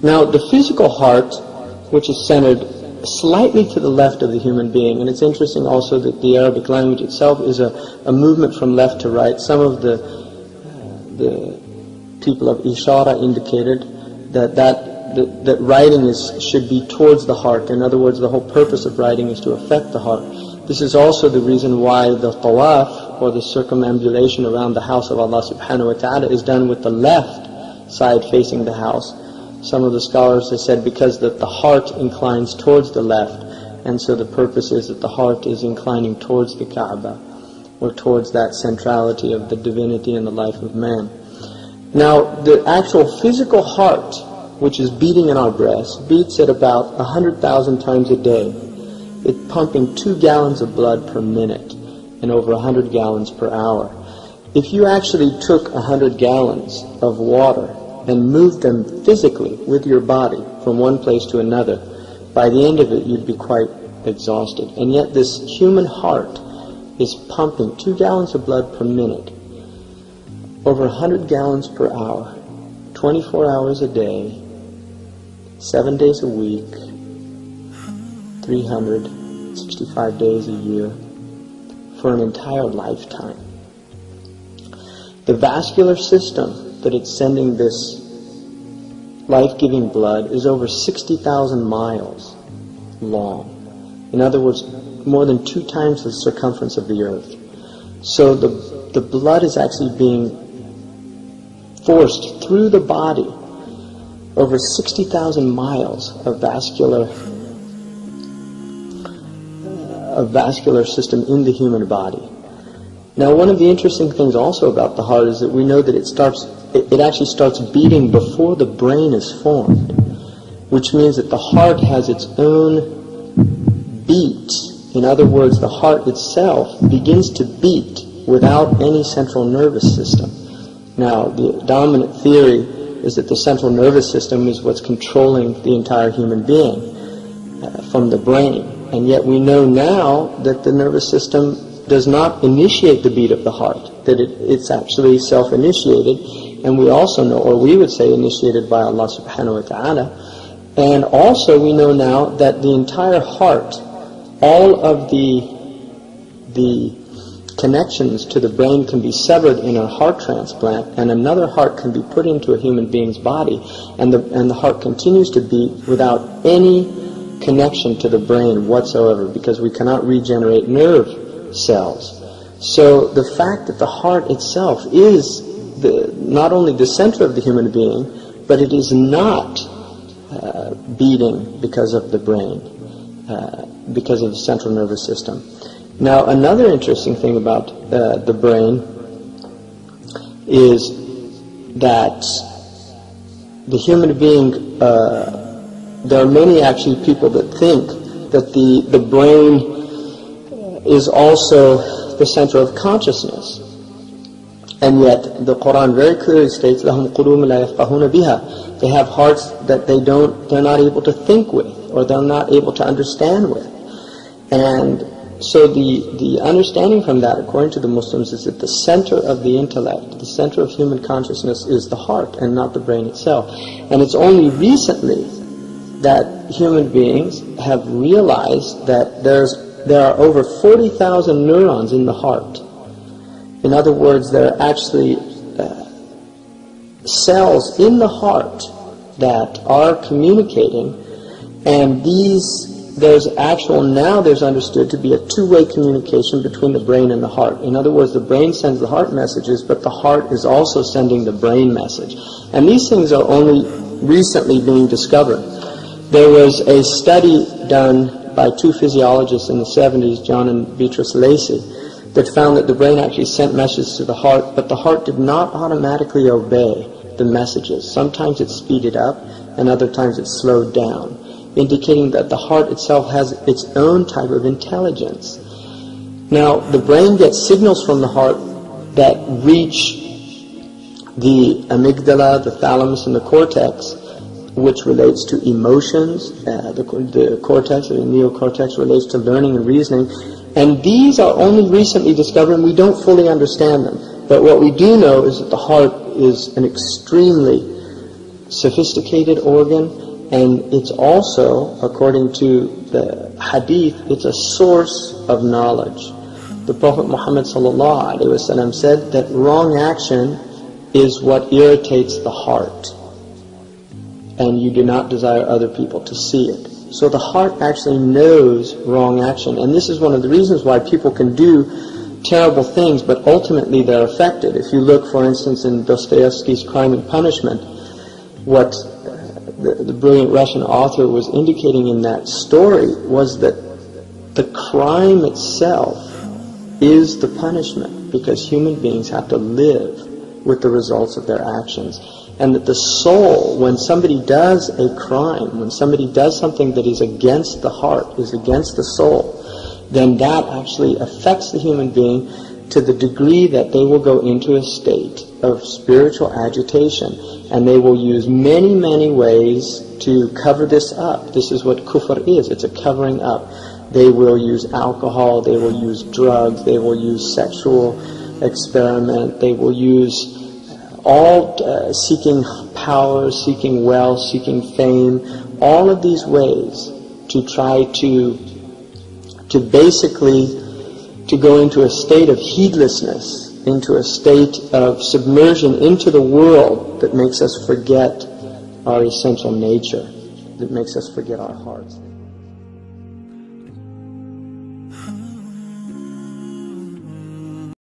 Now, the physical heart, which is centered slightly to the left of the human being, and it's interesting also that the Arabic language itself is a movement from left to right. Some of the people of Ishara indicated that writing should be towards the heart. In other words, the whole purpose of writing is to affect the heart. This is also the reason why the tawaf, or the circumambulation around the house of Allah subhanahu wa ta'ala, is done with the left side facing the house. Some of the scholars have said because that the heart inclines towards the left, and so the purpose is that the heart is inclining towards the Kaaba, or towards that centrality of the divinity in the life of man. Now, the actual physical heart, which is beating in our breast, beats at about 100,000 times a day. It's pumping 2 gallons of blood per minute and over 100 gallons per hour. If you actually took 100 gallons of water and moved them physically with your body from one place to another, by the end of it you'd be quite exhausted. And yet this human heart is pumping 2 gallons of blood per minute, over 100 gallons per hour, 24 hours a day, 7 days a week, 365 days a year, for an entire lifetime. The vascular system that it's sending this life-giving blood is over 60,000 miles long. In other words, more than 2 times the circumference of the earth. So the blood is actually being forced through the body over 60,000 miles of vascular system in the human body. Now, one of the interesting things also about the heart is that we know that it actually starts beating before the brain is formed, which means that the heart has its own beat. In other words, the heart itself begins to beat without any central nervous system. Now, the dominant theory is that the central nervous system is what's controlling the entire human being from the brain. And yet we know now that the nervous system does not initiate the beat of the heart, that it's actually self-initiated, and we also know, or we would say initiated by Allah subhanahu wa ta'ala. And also we know now that the entire heart, all of the connections to the brain can be severed in a heart transplant, and another heart can be put into a human being's body, and the heart continues to beat without any connection to the brain whatsoever, because we cannot regenerate nerve cells. So the fact that the heart itself is not only the center of the human being, but it is not beating because of the brain, because of the central nervous system. Now, another interesting thing about the brain is that the human being, there are many actually people that think that the brain is also the center of consciousness. And yet the Quran very clearly states, لَهُمْ قُلُوبٌ لَا يَفْقَهُونَ بِهَا. They have hearts that they're not able to think with, or they're not able to understand with. And so the understanding from that, according to the Muslims, is that the center of the intellect, the center of human consciousness, is the heart and not the brain itself. And it's only recently that human beings have realized that there are over 40,000 neurons in the heart. In other words, there are actually cells in the heart that are communicating, and there's understood to be a two-way communication between the brain and the heart. In other words, the brain sends the heart messages, but the heart is also sending the brain message. And these things are only recently being discovered. There was a study done by 2 physiologists in the 70s, John and Beatrice Lacey, that found that the brain actually sent messages to the heart, but the heart did not automatically obey the messages. Sometimes it speeded up, and other times it slowed down, indicating that the heart itself has its own type of intelligence. Now, the brain gets signals from the heart that reach the amygdala, the thalamus, and the cortex, which relates to emotions. The cortex, or the neocortex, relates to learning and reasoning. And these are only recently discovered, and we don't fully understand them. But what we do know is that the heart is an extremely sophisticated organ, and it's also, according to the hadith, it's a source of knowledge. The Prophet Muhammad ﷺ said that wrong action is what irritates the heart, and you do not desire other people to see it. So the heart actually knows wrong action, and this is one of the reasons why people can do terrible things, but ultimately they're affected. If you look, for instance, in Dostoevsky's Crime and Punishment, what the brilliant Russian author was indicating in that story was that the crime itself is the punishment, because human beings have to live with the results of their actions. And that the soul, when somebody does a crime, when somebody does something that is against the heart, is against the soul, then that actually affects the human being to the degree that they will go into a state of spiritual agitation, and they will use many, many ways to cover this up. This is what kufr is. It's a covering up. They will use alcohol, they will use drugs, they will use sexual experiment, they will use all seeking power, seeking wealth, seeking fame, all of these ways to try to basically to go into a state of heedlessness, into a state of submersion into the world that makes us forget our essential nature, that makes us forget our hearts.